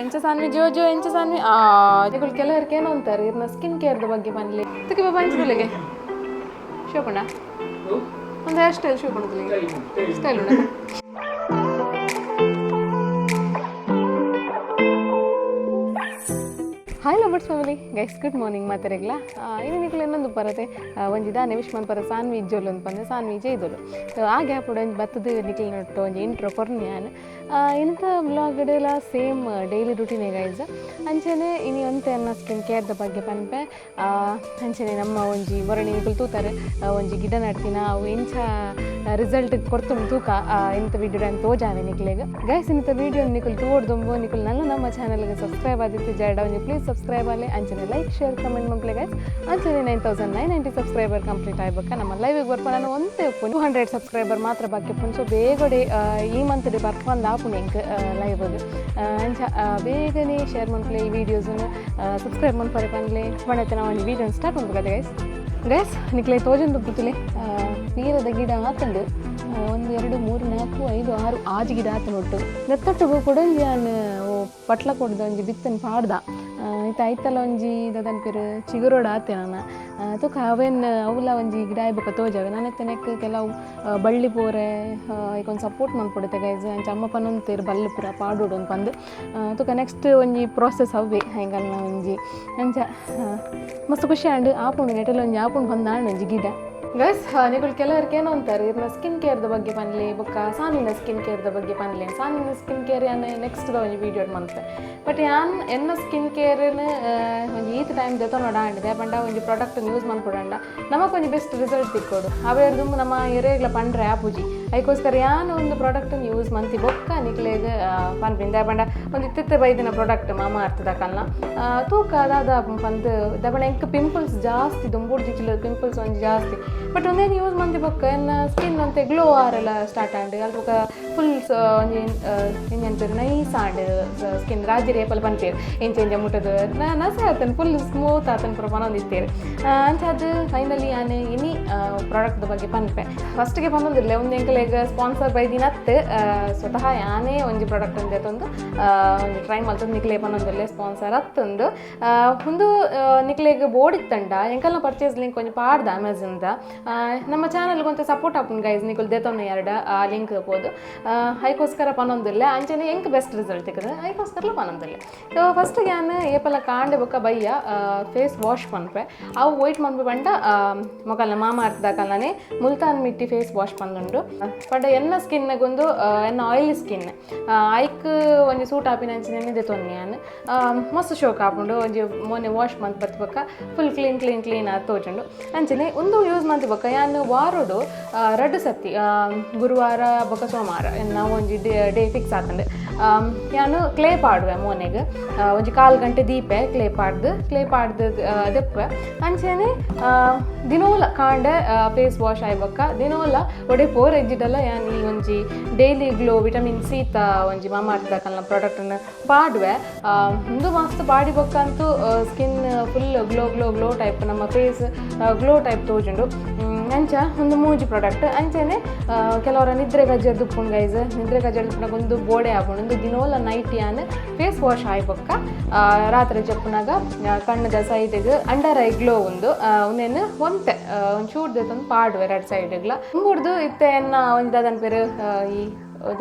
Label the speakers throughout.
Speaker 1: ಎಂಚ ಸಾನ್ವಿ ಜೋ ಎಂಚ ಸಾನ್ವಿ ಇವುಗಳು ಕೆಲವರಿಗೆ ಏನೋ ಅಂತಾರೆ ಇವ್ರನ್ನ ಸ್ಕಿನ್ ಕೇರ್ದ ಬಗ್ಗೆ ಬನ್ಲಿ ತುಕಿ ಬಾಬಾ ಎಂಚುಗಳಿಗೆ ಶಿವಪುಣ ಒಂದು ಹೇರ್ ಸ್ಟೈಲ್ ಶಿವಪುಣದಲ್ಲಿ ಸ್ಟೈಲ್ ಉಂಡ hi lovers family guys good morning ಮಾತಾರೆಗ್ಲ ಇನ್ನಿಕ್ಲ ಇನ್ನೊಂದು ಬರತ್ತೆ ಒಂಜಿ ದಾನೆ ವಿಶ್ ಮನ್ಪರ ಸಾನ್ವಿ ಇಜ್ಜೋಲು ಅಂತ ಬಂದೆ ಸಾನ್ವಿ ಜೈದೋಲು ಆ ಗ್ಯಾಪ್ ಒಂದು ಬತ್ತದು ನಿಕ್ಲಿ ನೊಟ್ಟು ಒಂದು ಇಂಟ್ರೋ ಕೊರ್ನಿ ನಾನು ಇಂಥ ಬ್ಲಾಗ್ಡೆಲ್ಲ ಸೇಮ್ ಡೈಲಿ ರುಟೀನೇ ಗೈಸ್ ಅಂಚೆನೆ ಇನಿ ಒಂತೆ ಅನ್ನ ಸ್ಕಿನ್ ಕೇರ್ದ ಬಗ್ಗೆ ಪನ್ಪೆ ಅಂಚೆನೆ ನಮ್ಮ ಒಂಜಿ ಮೊರಣಿ ನಿಕುಲು ತೂತಾರೆ ಒಂಜಿ ಗಿಡ ನಡ್ತಿನ ಅವು ಇಂಚ ರಿಸಲ್ಟ್ ಕೊಡ್ತುಂಡು ತೂಕ ಇಂಥ ವಿಡಿಯೋ ಅಂತ ತೋಜಾವೆ ನಿಕ್ಲೆಗೆ ಗೈಸ್ ಇಂಥ ವಿಡಿಯೋ ನಿಕುಲು ತೋಡ್ದುಂಬು ನಿಕುಲು ನನ್ನ ನಮ್ಮ ಚಾನಲ್ಗೆ ಸಬ್ಸ್ಕ್ರೈಬ್ ಆದಿತ್ತು ಜಡ ಒಂಜಿ ಪ್ಲೀಸ್ ಸಬ್ಸ್ಕ್ರೈಬ್ ಆಗಲಿ ಅಂಚನೆ ಲೈಕ್ ಶೇರ್ ಕಮೆಂಟ್ ಮಕ್ಕಳು ಗೈಸ್ ಅಂಚನೆ 9990 ಸಬ್ಸ್ಕ್ರೈಬರ್ ಕಂಪ್ಲೀಟ್ ಆಗ್ಬೇಕು ನಮ್ಮ ಲೈವಿಗೆ ಬರ್ಪ ನಾನು ಒಂದೇ 200 ಸಬ್ಸ್ಕ್ರೈಬರ್ ಮಾತ್ರ ಬಾಕಿ ಸೊ ಬೇಗಡೆ ಈ ಮಂತ್ ಬರ್ಪಂದು ಆಪುಣಿ ಎಂಕ್ ಲೈವ್ಗೆ ಅಂಚ ಬೇಗನೆ ಶೇರ್ ಮನ್ಪಲೆ ಈ ವಿಡಿಯೋಸನ್ನು ಸಬ್ಸ್ಕ್ರೈಬ್ ಮನ್ಪರೆ ಪನ್ಲೆ ಮಾಡತ್ತೆ ನಾವು ಒಂದು ವಿಡಿಯೋ ಸ್ಟಾರ್ಟ್ ಮಾಡ್ಬೇಕು ಗೈಸ್ ನಿಕ್ಲೆ ತೋಜಂದು ಪುತ್ತಲೆ ಪೀರದ ಗಿಡ ಆತಂಡು 1 2 3 4 5 6 ಆಜಿ ಗಿಡ ಆತ ನೋಟ್ಟು ನೆತ್ತೊಟ್ಟು ಕೊಡಂಜಿ ನಾನು ಪಟ್ಲ ಕೊಡ್ದು ಒಂಜಿ ಬಿತ್ತನ್ ಪಾಡ್ದ ಇತ್ತು ಐತಲ್ಲ ಒಂಜಿ ದದನ್ ಪೇರು ಚಿಗುರೋಡ ಆತೆ ನಾನು ತುಕ ಅವೇನು ಅವಲ್ಲ ಒಂಜಿ ಗಿಡ ಆಯ್ಬೇಕು ತೋಜಾವೆ ನಾನು ಎತ್ತನೆಕ್ ಕೆಲವು ಬಳ್ಳಿ ಪೋರೆ ಒಂದು ಸಪೋರ್ಟ್ ಮಾಡ್ಕೊಡುತ್ತೆ ಗೈಸ್ ಅಂಚ ಅಮ್ಮ ಪನ್ನೊಂತೇರು ಬಳ್ಳಿ ಪೂರ ಪಾಡೋಡು ಅಂತ ಬಂದು ತುಕ ನೆಕ್ಸ್ಟ್ ಒಂಜಿ ಪ್ರಾಸೆಸ್ ಅವೇ ಹೆಂಗಲ್ಲ ಒಂಜಿ ಅಂಚ ಮಸ್ತ್ ಖುಷಿ ಆಂಡು ಆಪುಂಡು ನೆಟಲ್ಲಿ ಒಂಜಿ ಆಪುಂಡು ಬಂದು ಆಂಡು ಒಂಜಿ ಗಿಡ ಗೈಸ್ ನಿಗಳು ಕೆಲವರಿಗೆ ಏನೋ ಅಂತಾರೆ ಇವ್ರನ್ನ ಸ್ಕಿನ್ ಕೇರ್ದ ಬಗ್ಗೆ ಪನ್ಲಿ ಬೊಕ್ಕ ಸಾನಿನ ಸ್ಕಿನ್ ಕೇರ್ದ ಬಗ್ಗೆ ಪನ್ಲಿ ಸಾನಿನ ಸ್ಕಿನ್ ಕೇರ್ ಯಾನು ನೆಕ್ಸ್ಟ್ ಒಂದು ವೀಡಿಯೋ ಮಾಡ್ತೆ ಬಟ್ ಯಾನ್ ಎನ್ನ ಸ್ಕಿನ್ ಕೇರ್ನ ಒಂದು ಈತ ಟೈಮ್ ಜೊತೆ ನೋಡಾಂಡಿದೆ ಪಂಡ ಒಂದು ಪ್ರಾಡಕ್ಟ್ ಯೂಸ್ ಮಾಡ್ಕೊಡಂಡ ನಮಗೊಂದು ಬೆಸ್ಟ್ ರಿಸಲ್ಟ್ ತಿಕ್ಕೋಡು ಅವೇರ್ದು ನಮ್ಮ ಎರೆಗ್ಲ ಪಂಡ್ರೆ ಆಪುಜಿ ಅದಕ್ಕೋಸ್ಕರ ಯಾನು ಒಂದು ಪ್ರಾಡಕ್ಟನ್ನು ಯೂಸ್ ಮಂತಿ ಬೊಕ್ಕ ನಿಕ್ಲೆಗೆ ಪನ್ಪಿಂದ ಪಂಡ ಒಂದು ಇತ್ತಿತ್ತೆ ಬೈದಿನ ಪ್ರಾಡಕ್ಟ್ ಮಾಮ ಅರ್ಥದಕ್ಕಲ್ಲ ತೂಕ ಅದಾದ ಪಂದು ದಪಂಡ ಎಂಕ್ ಪಿಂಪಲ್ಸ್ ಜಾಸ್ತಿ ದುಂಬೂಡು ದಿಚ್ಚಿಲ್ಲ ಪಿಂಪಲ್ಸ್ ಒಂದು ಜಾಸ್ತಿ ಬಟ್ ಒಂದೇನು ಯೂಸ್ ಮಂದಿ ಬೊಕ್ಕ ಎನ್ನ ಸ್ಕಿನ್ ಅಂತೆ ಗ್ಲೋ ಆರೆಲ್ಲ ಸ್ಟಾರ್ಟ್ ಆಂಡು ಅಲ್ಪ ಫುಲ್ ಒಂಜಿ ಎಂಜಂತೇರು ನೈಸ್ ಆಂಡ್ ಸ್ಕಿನ್ ರಾಜಿ ರೇಪಲ್ಲಿ ಪನ್ಪೇರು ಎಂಚ ಮುಟ್ಟದು ನಸೆ ಆತನು ಫುಲ್ ಸ್ಮೂತ್ ಆತನ ಪುರ ಪನೊಂದಿತ್ತೇರು ಅಂಚ ಅದು ಫೈನಲಿ ನಾನು ಇನಿ ಪ್ರಾಡಕ್ಟ್ದ ಬಗ್ಗೆ ಪನ್ಪೆ ಫಸ್ಟ್ಗೆ ಪನ್ನೊಂದಿರಲಿ ಒಂದು ಎಂಕಲೆಗ ಸ್ಪಾನ್ಸರ್ ಬೈದಿನತ್ತೆ ಸ್ವತಃ ಯಾನೇ ಒಂಜಿ ಪ್ರಾಡಕ್ಟ್ ಅಂದೆ ತಂದು ಒಂದು ಟ್ರೈ ಮಾಡ್ತಂದು ನಿಕ್ಲೆ ಪನ್ನೊಂದಿರಲಿ ಸ್ಪಾನ್ಸರ್ ಹತ್ತೊಂದು ಒಂದು ನಿಕ್ಲೆಗೆ ಬೋಡಿತ್ತಂಡ ಎಂಕಲ್ನ ಪರ್ಚೇಸ್ ಲಿಂಕ್ ಕೊಂಚ ಪಾಡ್ದ ಅಮೆಝನ್ದ ನಮ್ಮ ಚಾನಲ್ಗೆ ಒಂದು ಸಪೋರ್ಟ್ ಆಪುಂಡು ಗೈಸ್ ನಿಕುಲ್ ದೇತೊಂದು ಎರಡು ಲಿಂಕ್ ಹೋದು ಅದಕ್ಕೋಸ್ಕರ ಪನ್ನೊಂದಿಲ್ಲ ಅಂಚನೆ ಎಂಕ್ ಬೆಸ್ಟ್ ರಿಸಲ್ಟ್ ಸಿಕ್ಕದೆ ಅದಕ್ಕೋಸ್ಕರ ಪನ್ನೊಂದಿಲ್ಲ ಸೊ ಫಸ್ಟಿಗೆ ನಾನು ಏಪಲ್ಲ ಕಾಂಡೆ ಬೊಕ್ಕ ಬಯ್ಯ ಫೇಸ್ ವಾಶ್ ಪನ್ಪೆ ಅವು ವೈಟ್ ಮನ್ಪೆ ಪಂಡ ಮೊಕಲ್ನ ಮಾಮ ಅರ್ಥದಾಕಲ್ಲನೆ ಮುಲ್ತಾನ್ ಮಿಟ್ಟಿ ಫೇಸ್ ವಾಶ್ ಪಂದುಂಡು ಪಂಡ ಎನ್ನ ಸ್ಕಿನ್ಗೊಂದು ಎನ್ನ ಆಯಿಲಿ ಸ್ಕಿನ್ ಐಕ್ ಒಂಜಿ ಸೂಟ್ ಆಪಿನ ಅಂಚಿನ ದೇತೊನ್ನಿ ನಾನು ಮಸ್ತ್ ಶೋಕ್ ಆಪುಂಡು ಒಂಜಿ ಮೊನ್ನೆ ವಾಶ್ ಮಂತ್ ಬತ್ಬಕ್ಕ ಫುಲ್ ಕ್ಲೀನ್ ಆಗಿ ತೋಜುಂಡು ಅಂಚನೆ ಒಂದು ಯೂಸ್ ಮಂತ್ ಬೊಕ್ಕ ಯಾನು ವಾರೋಡು 2 ಸತಿ ಗುರುವಾರ ಬೊಕ್ಕ ಸೋಮವಾರ ನಾವು ಒಂಜಿ ಡೇ ಫಿಕ್ಸ್ ಆತಂಡೆ ಯಾನು ಕ್ಲೇ ಪಾಡುವೆ ಮೋನೆಗೆ ಒಂಜಿ 4 ಗಂಟೆ ದೀಪೆ ಕ್ಲೇ ಪಾಡ್ದು ದೆಪ್ಪೆ ಅಂಚೆನೆ ದಿನೋಲ ಕಾಂಡೆ ಫೇಸ್ ವಾಶ್ ಆಯ್ಬೊಕ್ಕ ದಿನೋಲ ಒಡೆ ಪೋರ್ ಎಜ್ಜಿಡಲ್ಲ ಯಾನು ಈ ಒಂಜಿ ಡೈಲಿ ಗ್ಲೋ ವಿಟಮಿನ್ ಸಿ ತ ಒಂಜಿ ಮಾಮ ಅರ್ಥದಕ್ಕಲ್ಲ ಪ್ರಾಡಕ್ಟನ್ನು ಪಾಡುವೆ ಒಂದು ಮಸ್ತ್ ಪಾಡಿ ಬೊಕ್ಕ ಅಂತೂ ಸ್ಕಿನ್ ಫುಲ್ ಗ್ಲೋ ಟೈಪ್ ನಮ್ಮ ಫೇಸ್ ಗ್ಲೋ ಟೈಪ್ ತೋಜುಂಡು ಅಂಚ ಒಂದು ಮೂಜಿ ಪ್ರಾಡಕ್ಟ್ ಅಂಚೆನೆ ಕೆಲವರ ನಿದ್ರೆ ಗಜ್ಜರ್ದು ಉಪ್ಪುಂಡು ಗೈಸ್ ನಿದ್ರೆ ಗಜ್ಜರ್ದು ಉಪ್ಪುನಾಗ ಒಂದು ಬೋಡೆ ಆಪುಂಡು ಒಂದು ದಿನೋಲ ನೈಟ್ ಯಾನ್ ಫೇಸ್ ವಾಶ್ ಆಯ್ಬೊಕ್ಕ ರಾತ್ರಿ ಜಪ್ಪುನಾಗ ಕಣ್ಣದ ಸೈಡ್ಗೆ ಅಂಡರ್ ಐ ಗ್ಲೋ ಒಂದೇನು ಒಂತೆ ಒಂದು ಚೂಡ್ದು ತಂದು ಪಾಡುವೆ 2 ಸೈಡ್ಗ್ಲ ಮುಂಬುಡ್ದು ಇತ್ತೆ ಎನ್ನ ಒಂದು ದಾದನ್ ಪೇರು ಈ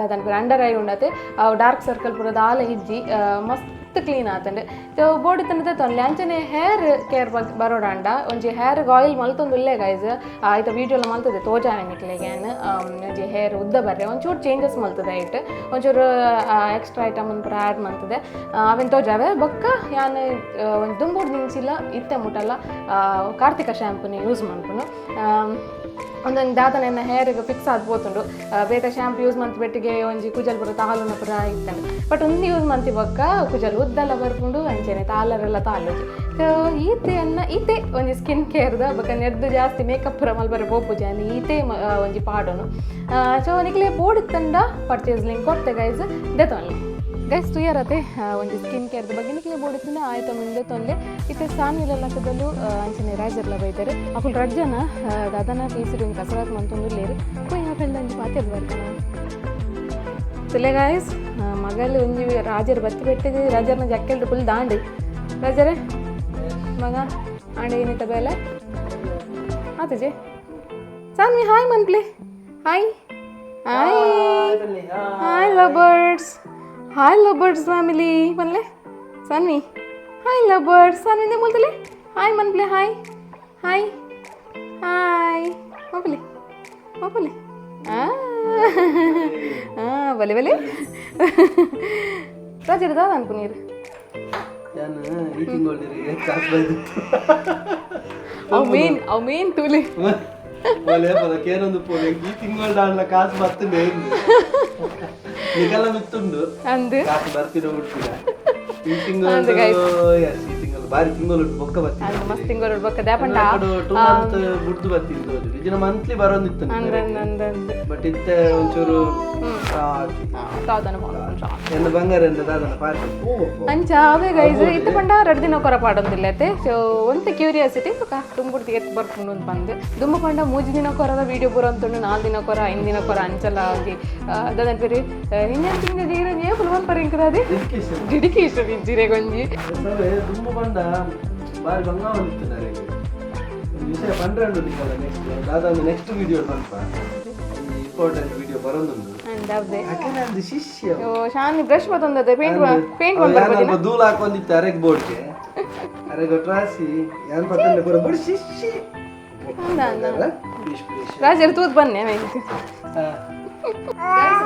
Speaker 1: ದಾದನ್ ಪೇರು ಅಂಡರ್ ಐ ಉಂಡತೆ ಡಾರ್ಕ್ ಸರ್ಕಲ್ ಪೂರ ದಾಲ ಇಜ್ಜಿ ಮಸ್ತ್ ಕ್ಲೀನ್ ಆತಂಡೆ ಬೋಡಿ ತಂದೆ ತೊಂದ್ರೆ ಅಂಚನೆ ಹೇರ್ ಕೇರ್ ಬಗ್ಗೆ ಬರೋಡಾಂಡ ಒಂಜಿ ಹೇರ್ ಆಯಿಲ್ ಮಲ್ತೊಂದುಲ್ಲೆ ಗೈಸ್ ಆಯ್ತು ವೀಡಿಯೋಲ ಮಲ್ತದೆ ತೋಜಾವೆ ನಿಕ್ಲೆಗೆ ಒಂಜಿ ಹೇರ್ ಉದ್ದ ಬರ್ರೆ ಒಂಚೂರು ಚೇಂಜಸ್ ಮಲ್ತದೆ ಐಟ್ ಒಂಚೂರು ಎಕ್ಸ್ಟ್ರಾ ಐಟಮ್ ಪೂರ ಆ್ಯಡ್ ಮಾಡ್ತದೆ ಅವೇನು ತೋಜಾವೆ ಬೊಕ್ಕ ಯಾನು ಒಂದು ದುಂಬೂಡು ನಿಂಚಿಲ್ಲ ಇತ್ತೆ ಮುಟ್ಟಲ್ಲ ಕಾರ್ತಿಕ ಶ್ಯಾಂಪೂನ ಯೂಸ್ ಮಾಡ್ಕೊಂಡು ಒಂದೊಂದು ದಾದನ ಹೇರಿಗೆ ಫಿಕ್ಸ್ ಆದ್ಬೋತುಂಡು ಬೇತೆ ಶ್ಯಾಂಪು ಯೂಸ್ ಮಂತ್ ಬೆಟ್ಟಿಗೆ ಒಂಜಿ ಕುಜಲ್ ಪೂರ ತಾಲುನ ಪೂರ ಇತ್ತಂಡು ಬಟ್ ಒಂದು ಯೂಸ್ ಮಂತಿ ಬೊಕ್ಕ ಕುಜಲ್ ಉದ್ದೆಲ್ಲ ಬರ್ಕೊಂಡು ಅಂಚೆನೆ ತಾಲರೆಲ್ಲ ತಾಲುಜಿ ಸೊ ಈತೆ ಒಂಜಿ ಸ್ಕಿನ್ ಕೇರ್ದ ಬೊಕ್ಕ ನೆರ್ದು ಜಾಸ್ತಿ ಮೇಕಪ್ ಪೂರ ಮಲ್ಬರೆ ಬೋಪುಜಿ ಅನಿ ಈತೆ ಒಂಜಿ ಪಾಡೋನು ಸೊ ನಿಕ್ಲೆ ಬೋಡಿತ್ತಂಡ ಪರ್ಚೇಸ್ ಲಿಂಕ್ ಕೊಡ್ತೆ ಗೈಸ್ ದೆತೊನ್ಲಿ ಗೈಸ್ ತುಯ್ಯರತೆ ಒಂದು ಸ್ಕಿನ್ ಕೇರ್ದ ಬಗ್ಗೆ ನಿಕ್ಲೆ ಬೋಡಿತ್ತಿನ ಆಯ್ತು ಮುಂದೆ ತೊಂದರೆ ಇತ್ತೆ ಸಾನ್ವಿಲೆಲ್ಲ ಕದಲು ಅಂಚನೆ ರಾಜರ್ಲ ಬೈತಾರೆ ಅಕುಲ್ ರಜ್ಜನ ದಾದನ ಪೀಸಿರು ಕಸರತ್ ಮಂತೊಂದು ಲೇರು ಕೊಯ್ಯ ಫ್ರೆಂಡ್ ಅಂಜಿ ಪಾತೆಲ್ ಬರ್ತಾನ ತುಲೆ ಗಾಯ್ಸ್ ಮಗಲ್ಲಿ ಒಂಜಿ ರಾಜರು ಬತ್ತಿ ಬೆಟ್ಟಿಗೆ ರಾಜರ್ನ ಜಕ್ಕೆಲ್ರು ಫುಲ್ ದಾಂಡು ರಾಜರೇ ಮಗ ಆಂಡೆ ಏನಿತ್ತ ಬೇಲೆ ಆತಜೆ ಸಾನ್ವಿ ಹಾಯ್ ಮನ್ಪ್ಲೆ hi hi hi lovers family ಮನ್ಲೆ ಸಾನ್ವಿ ಹಾಯ್ ಲವರ್ಸ್ ಸಾನ್ವಿಂದೆ ಮೂಲ್ತಲೆ ಹಾಯ್ ಮನ್ಪ್ಲೆ ಹಾಯ್ ಹಾಯ್ ಹಾಯ್ ಮಪ್ಪಲೆ ಮಪ್ಪಲೆ ಬಲೆ ಬಲೆ ರಾಜರು ದಾದ ಅನ್ಕು ನೀರು ಅವ್ ಮೇನ್ ತೂಲಿ
Speaker 2: ಕಾಸು ಬರ್ತದೆ ಅಂದು ಬರ್ತಿರೋ ಈ ತಿಂಗಳು ಬಾರಿ ತಿಂಗಳು ಬೊಕ್ಕ ಬರ್ತೀನಿ
Speaker 1: ಮಸ್ತ್ ತಿಂಗಳು ಬೊಕ್ಕ ದಾಪಂಡ
Speaker 2: 2 ಮಂತ್ ಬಿಡ್ದು ಬರ್ತಿದ್ದು ಇದನ್ನ ಮಂತ್ಲಿ ಬರೋದಿತ್ತು ಬಟ್ ಇತ್ತೆ ಒಂಚೂರು ಎನ್ನ ಬಂಗಾರ ಎಂದ ದಾದನ ಪಾರ್ಟಿ
Speaker 1: ಅಂಚ ಅವೇ ಗೈಸ್ ಇತ್ತೆ ಪಂಡ 2 ದಿನ ಕೊರ ಪಾಡೊಂದಿಲ್ಲ ಅತ್ತೆ ಸೊ ಒಂತೆ ಕ್ಯೂರಿಯಾಸಿಟಿ ಬೊಕ ತುಂಬುಡ್ತಿ ಎತ್ತು ಬರ್ಕೊಂಡು ಅಂತ ಬಂದು ದುಮ್ಮ ಪಂಡ 3 ದಿನ ಕೊರದ ವಿಡಿಯೋ ಬರೋಂತುಂಡು 4 ದಿನ ಕೊರ 5 ದಿನ ಕೊರ ಅಂಚಲ ಆಗಿ ದಾದನ ಪೇರಿ ಇನ್ನೇನು ತಿಂಗ ಜೀರ ಏ ಫುಲ್ವನ್ ಪರಿಂಕರಾದಿ ಡೆಡಿಕೇಶನ್ ಇಜ್ಜಿರೆ ಗೊಂಜಿ
Speaker 2: ದುಮ್ಮ ಪಂಡ ಬಾರಿ ಬಂಗಾವ ಬಂದಿತ್ತು ನನಗೆ ವಿಷಯ ಪಂಡ್ರಂಡು ನಿಕ್ಕಲ್ಲ ನೆಕ್ಸ್ಟ್ ದಾದನ ನೆಕ್ಸ್ಟ್ ವಿಡಿಯೋ ಬಂತ ಇಂಪಾರ್ಟೆಂಟ್ ವಿಡಿಯೋ ಬರೋದುಂಡು
Speaker 1: ಅಂದವ್ದೆ
Speaker 2: ಯಾಕಂದ್ರೆ ಅದು ಶಿಷ್ಯ
Speaker 1: ಓ ಶಾನಿ ಬ್ರಷ್ ಬತ್ತೊಂದದೆ ಪೇಂಟ್
Speaker 2: ಬಂದಿಲ್ಲ ಧೂಳು ಹಾಕೊಂಡಿತ್ತು ಅರೆಗ್ ಬೋರ್ಡ್ಗೆ ಅರೆಗ್ ಟ್ರಾಸಿ ಯಾನ್ ಪತ್ತಲ್ಲ ಬರೋ ಬೋರ್ಡ್ ಶಿಷ್ಯ
Speaker 1: ರಾಜರು ತೂತ್ ಬನ್ನೆ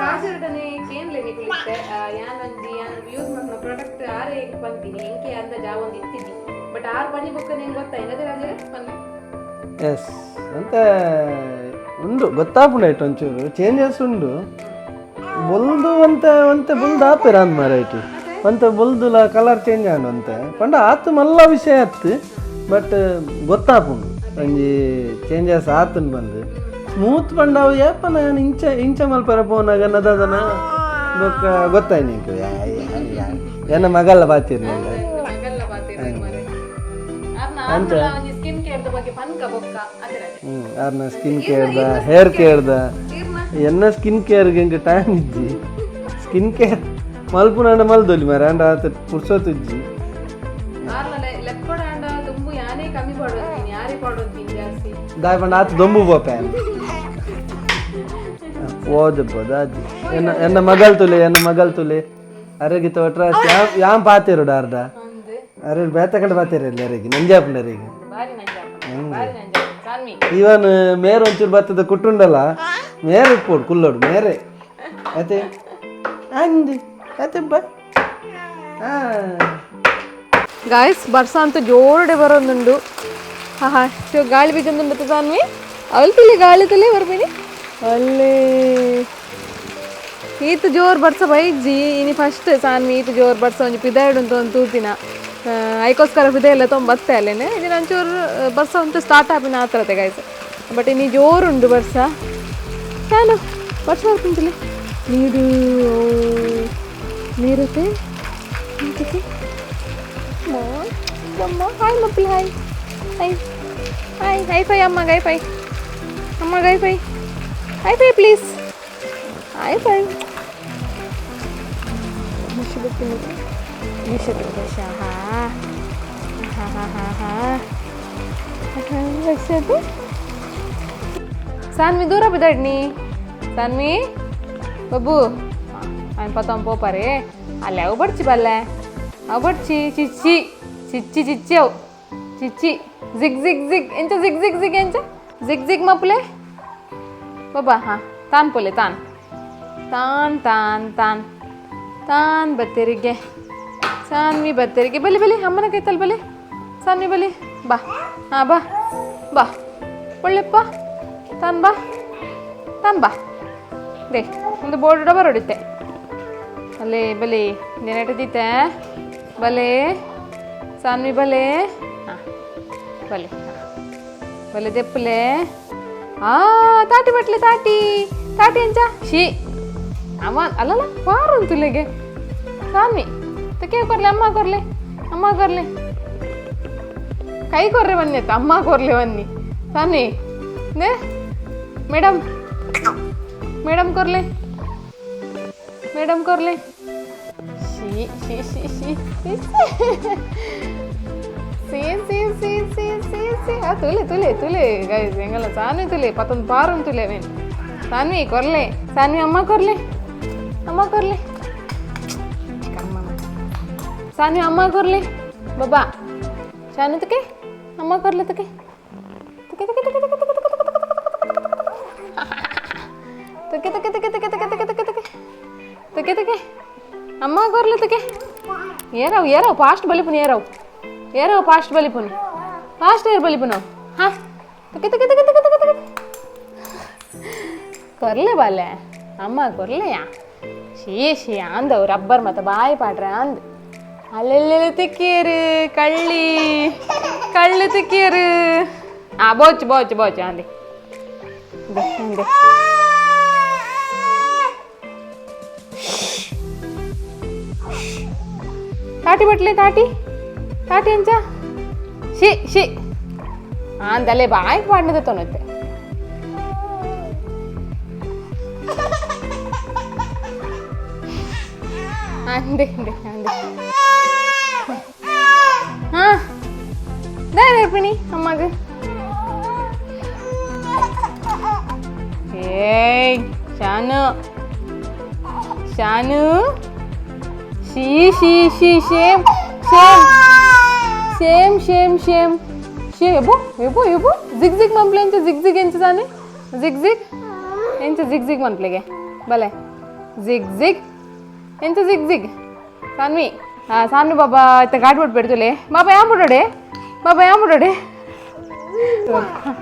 Speaker 1: ರಾಜರದನೆ ಕೇನ್ಲೆ ನಿಕುಲಿತ್ತೆ ಯಾನಂಜಿ ಯಾನ ಯೂಸ್ ಮಾಡ್ನ ಪ್ರಾಡಕ್ಟ್ ಆರೆ ಬಂತೀನಿ ಎಂಕೆ ಅಂದ ಜಾವೊಂದು ಇತ್ತಿದ್ದಿ ಬಟ್ ಆರ್ ಬನ್ನಿ ಬೊಕ್ಕ ನಿಂಗೆ ಗೊತ್ತಾ ಏನದೆ ರಾಜರೇ ಬನ್ನಿ
Speaker 2: ಎಸ್ ಅಂತ ಉಂಡು ಗೊತ್ತಾಪುಂಡು ಒಂಚೂರು ಚೇಂಜಸ್ ಉಂಡು ಬೊಲ್ದು ಅಂತ ಬುಲ್ದು ಆಪೇರ ಅಂದ್ ಮರೈಟಿ ಅಂತ ಬುಲ್ದುಲ ಕಲರ್ ಚೇಂಜ್ ಆಂಡು ಅಂತ ಪಂಡ ಆತು ಮಲ್ಲ ವಿಷಯ ಆತು ಬಟ್ ಗೊತ್ತಾಪುಂಡು ಒಂಜಿ ಚೇಂಜಸ್ ಆತನ್ ಬಂದು ಸ್ಮೂತ್ ಪಂಡವು ಏಪ ನಾನು ಇಂಚ ಮಲ್ಪರ ಪೋನಾಗ ನದನ ಗೊತ್ತಾಯ್ ನೀನು ಏನ ಮಗಲ್ಲ ಬಾತಿರ್ಲಿಲ್ಲ ಅಂತ ಯಾರನ್ನ ಸ್ಕಿನ್ ಕೇರ್ದ ಹೇರ್ ಕೇರ್ದ ಎನ್ನ ಸ್ಕಿನ್ ಕೇರ್ಗೆ ಹಿಂಗೆ ಟೈಮ್ ಇಜ್ಜಿ ಸ್ಕಿನ್ ಕೇರ್ ಮಲ್ಪು ನಂಡ ಮಲ್ದೊಲಿ ಮರ ಅಂಡ ಆತ ಪುರ್ಸೋತಿಜ್ಜಿ ದಾಯ್ ಪಂಡ ಆತ ದೊಂಬು ಬೋಪೆ ಓದಬಹುದು ಅದು ಎನ್ನ ಮಗಲ್ ತುಲೆ ಅರಗಿತ ಒಟ್ರಾಸ್ ಯಾಮ್ ಪಾತಿರು ಡಾರ್ಡ ಅರೆ ಬೇತಕಂಡ ಪಾತಿರ ಅರಗಿ ನಂಜಾಪುಂಡರಿಗೆ ಇವನ್ ಮೇರೆ ಒಂಚೂರು ಬರ್ತದ ಕುಟ್ಟುಂಡಲ್ಲ ಮೇರೆ ಇಪ್ಪೋಡು ಕುಲ್ಲೋಡು ಮೇರೆ ಅತೆ ಅಂದಿ ಅತೆ ಬಾ
Speaker 1: ಗಾಯ್ಸ್ ಬರ್ಸ ಅಂತ ಜೋರಡೆ ಬರೋದುಂಡು ಹಾ ಶೋ ಗಾಳಿ ಬೀಜೊಂದು ಸಾನ್ವಿ ಅವಲ್ ತಿಳಿ ಗಾಳಿ ತಲೆ ಬರ್ಬೇಡಿ ಅಲ್ಲೇ ಈತ ಜೋರು ಬರ್ಸ ಬೈಜ್ಜಿ ಇನಿ ಫಸ್ಟ್ ಸಾನ್ವಿ ಈತ ಜೋರು ಬರ್ಸ ಒಂಜಿ ಪಿದಾಯ್ಡು ಅಂತ ಒಂದು ತೂತಿನ ಐಕೋಸ್ಕರ ಪಿದೆ ಎಲ್ಲ ತೊಂಬತ್ತೆ ಅಲ್ಲೇನೆ ಇದನ್ನ ಒಂಚೂರು ಬರ್ಸ ಅಂತ ಸ್ಟಾರ್ಟ್ ಆಪಿನ ಆ ಥರತೆ ಗಾಯ್ಸ್ ಬಟ್ ಇನ್ನು ಜೋರುಂಡು ಬರ್ಸ ನಾನು ವರ್ಷ ಬರ್ತಿಂತಲಿ ನೀರುತ್ತೆ ಹಾಯ್ ಮಕ್ಕಳು ಹಾಯ್ ಹಾಯ್ ಹಾಯ್ ಹೈಫೈ ಅಮ್ಮಗ ಹೈಫೈ ಅಮ್ಮಗ high five high five please high five Sanvi ದೂರ ಬಿದ್ದಾಡ್ನಿ ಸಾನ್ವಿ ಬಬ್ಬು ఆయన పతం పోపారే అలా ఎవ పడిచి బల్లే అవ పడిచి చిచ్చి చిచ్చి చిచ్చావు చిచ్చి జిగ్ జిగ్ జిగ్ ఎంచ జిగ్ జిగ్ జిగ్ ఎంచ జిగ్ జిగ్ మప్పులే బాబా హా తాన్ పోలే తాన్ తాన్ తాన్ తాన్ తాన్ ಬತ್ತೆರಿಗೆ ಸಾನ್ವಿ ಬತ್ತೆರಿಗೆ ಬಲಿ ಬಲಿ ಅಮ್ಮನ ಕೈತಲ್ ಬಲಿ ಸಾನ್ವಿ ಬಲಿ ಬಾ ಹಾಂ ಬಾ ಬಾ ಒಳ್ಳೆಪ್ಪ ತಾನ್ ಬಾ ದೇ ಒಂದು ಬೋರ್ಡ್ ಡಬರ್ ಹೊಡಿತೆ ಅಲ್ಲೇ ಬಲೆ ನೆನಟದಿತ್ತೆ ಬಲೆ ಸಾನ್ವಿ ಬಲೆ ಹಾಂ ಬಲೆ ಬಲೆ ದೆಪ್ಪಲೆ ತಾಟಿ ಬಟ್ಲೆ ತಾಟಿ ಎಂಚ ಶೀ ಅವ ಅಲ್ಲಲ್ಲ ಪಾರು ಅಂತುಲೆಗೆ ಸಾನ್ವಿ ತಕ್ಕೆ ಕೊರ್ಲೆ ಅಮ್ಮ ಕೊರ್ಲೆ ಕೈ ಕೊರ್ರೆ ಬನ್ನಿ ಅತ್ತ ಅಮ್ಮ ಕೊರ್ಲೆ ಬನ್ನಿ ಸಾನ್ವಿ ನೇ ಮೇಡಮ್ ಕೊರ್ಲೆ ಮೇಡಮ್ ಕೊರ್ಲೆ ಶಿ ಶಿ ಶಿ ಶಿ सी तुले गाइस ಎಂಗಲ್ಲ ಸಾನ್ವಿ ತುಲೆ ಪತ್ತೊಂದು ಪಾರಂ ತುಲೆ ವೇನ್ ಸಾನ್ವಿ ಕೊರ್ಲೆ ಸಾನ್ವಿ ಅಮ್ಮ ಕೊರ್ಲೆ ಸಾನ್ವಿ ಅಮ್ಮ ಕೊರ್ಲೆ ಬಾಬಾ ಶಾನು ತಕೆ ಅಮ್ಮ ಕೊರ್ಲೆ ತಕೆ ತಕೆ ತಕೆ ತಕೆ ತಕೆ ತಕೆ ತಕೆ ಅಮ್ಮ ಕೊರ್ಲೆ ತಕೆ ಏರಾವ್ ಫಾಸ್ಟ್ ಬಲಿಪುನ್ ಏರಾವ್ ಫಾಸ್ಟ್ ಬಲಿಪುನ್ ಫಾಸ್ಟ್ ಏರ್ ಬಲಿಪುನ್ ಹಾ ತಕೆ ತಕೆ ತಕೆ ತಕೆ ತಕೆ ತಕೆ ಕೊರ್ಲೆ ಬಾಲೆ ಅಮ್ಮ ಕೊರ್ಲೆಯಾ ಶೀ ಅಂದವು ರಬ್ಬರ್ ಮತ್ತು ಬಾಯಿ ಪಾಡ್ರೆ ಅಂದ್ ಅಲ್ಲೆಲ್ಲೆಲ್ಲ ತಿಕ್ಕಿಯರು ಕಳ್ಳು ತಿಕ್ಕಿಯರು ಬೋಚ್ ಅಂದೆ ಅಂದೆ ತಾಟಿ ಬಟ್ಲೆ ತಾಟಿ ಅಂಚ ಶಿ ಅಂದಲ್ಲೇ ಬಾಯಿ ಪಾಡ್ನದ ತೊನತ್ತೆ ಅಂದೆ ಹಾ ದಾರ್ಪಿಣಿ ಅಮ್ಮಗ ಏಯ್ ಶಾನು ಶೀ ಶೇಮ್ ಎಬೋ ಜಿಗ್ ಮಂಪ್ಲೆ ಎಂಚ ಜಿಗ್ ಎಂಚ ಸಾನೆ ಜಿಗ್ ಮಂಪ್ಲೆಗೆ ಬಲೆ ಜಿಗ್ ಎಂತ ಜಿಗ್ ಸಾನ್ವಿ ಸಾನ್ವಿ ಬಾಬಾ ಇತ್ತ ಗಾಡಿ ಬಿಟ್ಬಿಡ್ತುಲೆ ಬಾಬಾ ಯಾಮ್ ಬಿಡೋಡೆ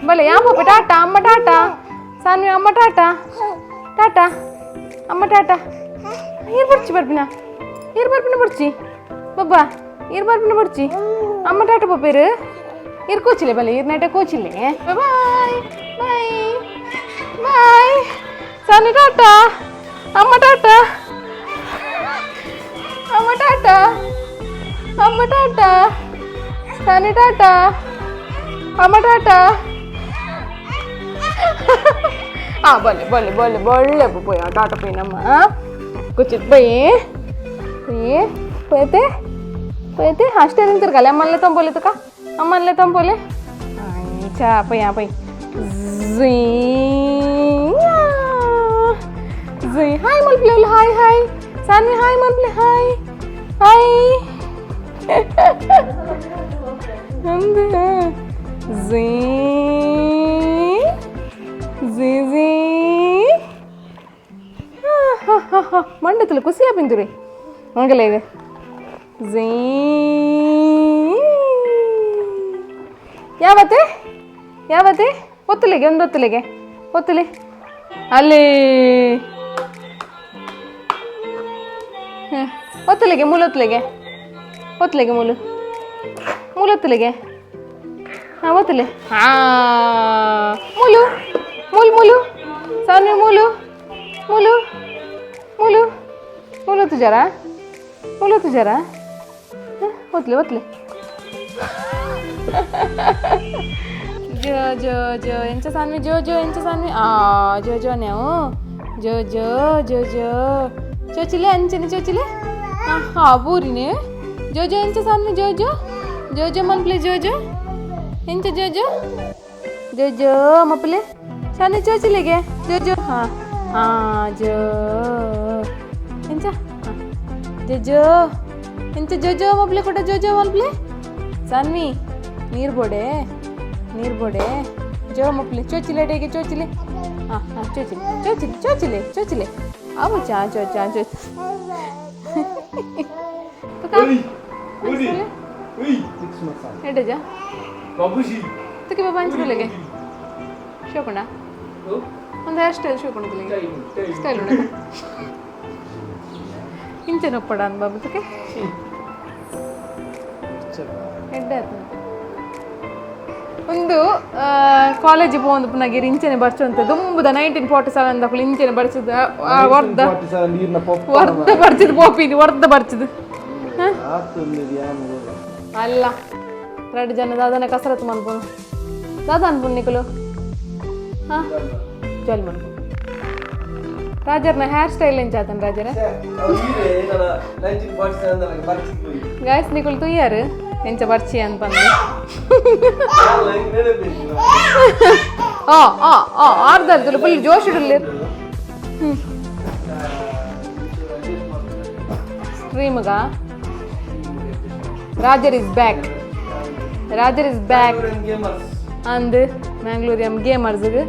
Speaker 1: ಬಲೆ ಯಾಮ್ ಬಾಬಾ ಟಾಟಾ ಅಮ್ಮ ಟಾಟಾ ಸಾನ್ವಿ ಅಮ್ಮ ಟಾಟಾ ಅಮ್ಮ ಟಾಟಾ ಈರ್ ಬರ್ಪಿನ ಬರ್ಚಿ ಬಾಬಾ ಈರ್ ಬರ್ಪಿನ ಬರ್ಚಿ ಅಮ್ಮ ಟಾಟಾ ಬಾಬೇರು ಈರ್ ಕೋಚಿಲೆ ಬಲೆ ಈರ್ ನಟ ಕೋಚಿಲೆ ಬಾಯ್ ಸಾನ್ವಿ ಟಾಟಾ ಅಮ್ಮ ಟಾಟಾ ಸಾನಿ ಟಾಟಾ ಅಮ್ಮ ಟಾಟಾ ಬೊಳ್ಳೆ ಪೋಯ ಟಾಟಾ ಪೋಯಿನಮ್ಮ ಕುಚಿತ್ పోయితే హాస్టల్ వెళ్తారు కదా అమ్మలే తంపోలే తుక అమ్మలే తంపోలే చా పోయి హాయ్ మల్ప్లే హాయ్ సాన్వి హాయ్ మల్ప్లే హాయ్ అందే ಮಂಡತಲು ಕುಸಿಯ ಬಿಂದುರಿ ಮಂಗಲ ಇದೆ ಯಾವತ್ತೆ ಒತ್ತಲಿಗೆ ಒತ್ತಲಿ ಅಲ್ಲಿ ಒತ್ತಲಿಗೆ ಮೂಲೊತ್ತಲಿಗೆ ಹಾಂ ಒತ್ತಲಿ ಮೂಲು ಸಾನ್ವಿ ಮೂಲು ತುಜಾರಾ ಒತ್ತಲಿ ಜೋ ಎಂಚ ಸಾನ್ವಿ ಜೋ ಎಂಚ ಸಾನ್ವಿ ಜೋ ನೀವು ಜೋ ಚೋಚಿಲೆ ಅಂಚನೆ ಚೋಚಿಲೆ ಬೂರಿನೇ ಜೋ ಎಂಚ ಸಾನ್ವಿ ಜೋ ಮನ್ಪ್ಲೆ ಜೋ ಎಂಚ ಜೋ ಮಪ್ಪಲೆ ಸಾನ್ವಿ ಚೋಚಿಲೆಗೆ ಜೋ ಜೋ ಎಂಚ ಜೋ ಎಂಚ ಜೋ ಮಪ್ಲೆ ಕೊಟ್ಟ ಜೋ ಮಲ್ಪ್ಲೆ ಸಾನ್ವಿ ನೀರು ಬೋಡೆ ಜೋ ಮಪ್ಲೆ ಚೋಚಿಲೆ ಡೇಗೆ ಚೋಚಿಲೆ ಚೋಚಿಲೆ ಅವು ಚಾ ಎಡ್ಡಜ ತುಕ್ಕೆ ಬಾಬಾ ಹಂಚ್ಕೊಳ್ಳಿಗೆ ಶೋಕೊಂಡ ಒಂದು ಹೇರ್ ಸ್ಟೈಲ್ ಶೋಕೊಂಡದಿಲ್ಲ ಸ್ಟೈಲ್ ಉಂಡ ಇಂಚೆ ನೊಪ್ಪಡ ಅಂದ ಬಾಬು ತುಕ್ಕೆ ಎಡ್ಡೆ ಒಂದು ಕಾಲೇಜಿಗೆ ಹೋಗಿ ಪುನಗಿರಿ ಇಂಚೆನೆ ಬರ್ಚುವಂತ ದುಂಬುದ 1947 ದಕ್ಕಲು ಇಂಚೆನೆ ಬರ್ಚಿದ ವರ್ಧ ಬರ್ಚಿದ್ ಪೋಪಿದು ವರ್ಧ ಬರ್ಚಿದ್ ಅಲ್ಲ 2 ಜನ ದಾದನ ಕಸರತ್ತು ಮನ್ಪುನು ದಾದ ಅನ್ಪುನ್ ನಿಕಲು ಹಾಂ ಜಲ್ ಮನ್ಪುನು ರಾಜರ್ನ ಹೇರ್ ಸ್ಟೈಲ್ ಎಂಚ ಆತನ್ ರಾಜರ ಗಾಯ್ಸ್ ನಿಕುಲ್ ತುಯ್ಯಾರು ಎಂಚ ಬರ್ಚಿ ಅಂತ ಬಂದು ಆರ್ದರ್ದು ಫುಲ್ ಜೋಶ್ ಇಡಲಿ ಸ್ಟ್ರೀಮ್ಗ ರಾಜರ್ ಇಸ್ ಬ್ಯಾಕ್ ಅಂದ್ ಮ್ಯಾಂಗ್ಳೂರಿಯಂ ಗೇಮರ್ಸ್ಗೆ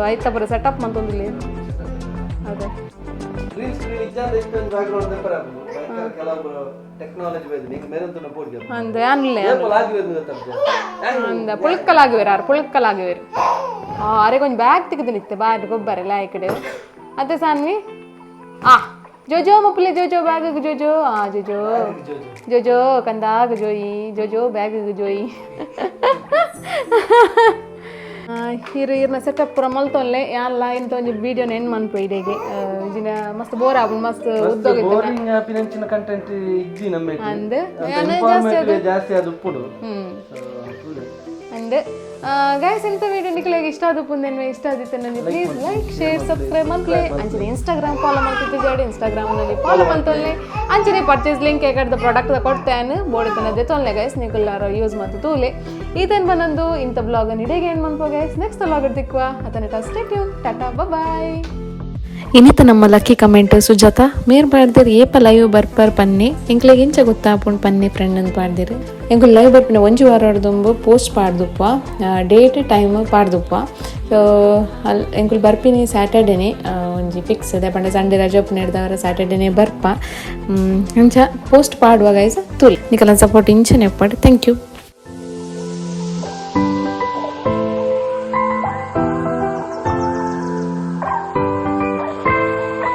Speaker 1: ಐತ ಬರೋ ಸೆಟಪ್ ಮಂತೊಂದಿಲ್ಲ ಅದೇ ಅಂದ್ ಅನ್ಲೆ ಅಂದ ಪುಳ್ಕಲಾಗಿವೇರು ಅರೆ ಕೊಂಚ ಬ್ಯಾಗ್ ತೆಗೆದು ನಿತ್ತೆ ಬಾರಿ ಗೊಬ್ಬರ ಲಾಯ್ಕಡೆ ಅದೇ ಸಾನ್ವಿ ಜೋಜೋ ಮಪ್ಪಲೆ ಜೋಜೋ ಬ್ಯಾಗ್ ಜೋಜೋ ಜೋಜೋ ಜೋಜೋ ಕಂದಾಗ ಜೋಯಿ ಜೋಜೋ ಬ್ಯಾಗ್ ಜೋಯಿ ಈರ್ನ ಸೆಟಪ್ ಪೂರ ಮಲ್ತೊನ್ಲೆ ಯಾನ್ಲ ಇಂತ ಒಂಜಿ ವಿಡಿಯೋನ ಎಂಡ್ ಮನ್ಪೊಯ್ಡೆಗೆ ಇಜಿನ ಮಸ್ತ್ ಬೋರ್ ಆಪುಂಡು ಮಸ್ತ್
Speaker 2: ಉದ್ದೋಗಿತ್ತು ಕಂಟೆಂಟ್ ಇಜ್ಜಿ ನಮ್ಮೆ
Speaker 1: ಅಂದ್
Speaker 2: ಜಾಸ್ತಿ ಅದು ಉಪ್ಪುಡು
Speaker 1: ಅಂಡ್ ಗೈಸ್ ಇಂಥ ವಿಡಿಯೋ ನಿಕ್ಲೆಗೆ ಇಷ್ಟ ಆದ ಪುಂದೆನ್ವೆ ಇಷ್ಟ ಆದಿತ್ತೆ ನನಗೆ ಪ್ಲೀಸ್ ಲೈಕ್ ಶೇರ್ ಸಬ್ಸ್ಕ್ರೈಬ್ ಮನ್ಕ್ಲೆ ಅಂಚನೆ ಇನ್ಸ್ಟಾಗ್ರಾಮ್ ಫಾಲೋ ಮಾಡ್ತಿದ್ದೆ ಜಾಡಿ ಇನ್ಸ್ಟಾಗ್ರಾಮ್ನಲ್ಲಿ ಫಾಲೋ ಮಾಡ್ತೊನ್ಲೆ ಅಂಚನೆ ಪರ್ಚೇಸ್ ಲಿಂಕ್ ಯಾಕಡ್ದ ಪ್ರಾಡಕ್ಟ್ ಕೊಡ್ತೇನೆ ಬೋಡಿತನದೇ ತೊನ್ಲೆ ಗೈಸ್ ನಿಕುಲ್ಲಾರ ಯೂಸ್ ಮತ್ತು ತೂಲೆ ಈತನ್ ಬಂದು ಇಂಥ ಬ್ಲಾಗನ್ನು ಇಡೀಗೆ ಏನು ಮನ್ಪೋ ಗೈಸ್ ನೆಕ್ಸ್ಟ್ ಬ್ಲಾಗ್ ಇಡ್ತಿಕ್ವ ಅದನ್ನ ಸ್ಟೇ ಟ್ಯೂನ್ ಟಾಟಾ ಬಾಯ್ ಇನ್ನಿತ ನಮ್ಮ ಲಕ್ಕಿ ಕಮೆಂಟ್ ಸುಜಾತ ಮೇರ್ ಪಾಡ್ದಿರ್ ಏಪ ಲೈವ್ ಬರ್ಪರ್ ಪನ್ನೆ ಎಂಕ್ಲೆಗೆ ಇಂಚ ಗೊತ್ತಾಪುಂಡು ಪನ್ನೆ ಫ್ರೆಂಡ್ ಅಂತ ಪಾಡ್ದಿರ್ ಎಂಕು ಲೈವ್ ಬರ್ಪಿನ ಒಂಜಿ ವಾರ ಹೊಡೆದುಂಬು ಪೋಸ್ಟ್ ಪಾಡ್ದುಪ್ಪ ಡೇಟ್ ಟೈಮ್ ಪಾಡ್ದುಪ್ಪ ಅಲ್ಲಿ ಎಂಕುಲು ಬರ್ಪಿನಿ ಸ್ಯಾಟರ್ಡೇನೆ ಒಂಜಿ ಫಿಕ್ಸ್ ಅದೇ ಪಂಡ ಸಂಡೇ ರಜಾಪುನ ಹಿಡ್ದವರ ಸ್ಯಾಟರ್ಡೇನೆ ಬರ್ಪ ಇಂಚ ಪೋಸ್ಟ್ ಪಾಡುವ ಗೈಸ್ ತುಲ್ ನಿಕಲ ಸಪೋರ್ಟ್ ಇಂಚನೆ ಪಾಡು ಥ್ಯಾಂಕ್ ಯು.